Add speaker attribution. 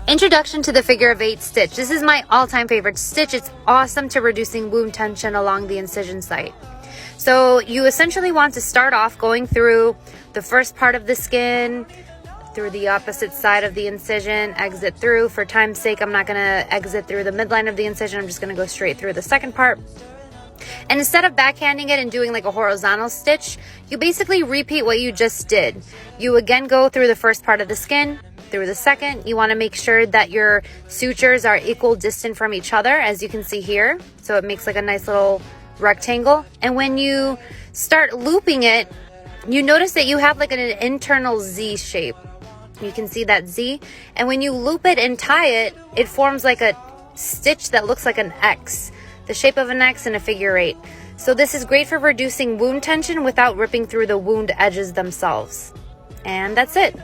Speaker 1: Introduction to the figure of 8 stitch. This is my all-time favorite stitch. It's awesome to reducing wound tension along the incision site. So you essentially want to start off going through the first part of the skin, through the opposite side of the incision, exit through. For time's sake, I'm not going to exit through the midline of the incision. I'm just going to go straight through the second part. And instead of backhanding it and doing like a horizontal stitch, you basically repeat what you just did. You again go through the first part of the skin, through the second. You want to make sure that your sutures are equal distant from each other, as you can see here. So it makes like a nice little rectangle. And when you start looping it, you notice that you have like an internal Z shape. You can see that Z. And when you loop it and tie it, it forms like a stitch that looks like an X, the shape of an X in a figure 8. So this is great for reducing wound tension without ripping through the wound edges themselves. And that's it.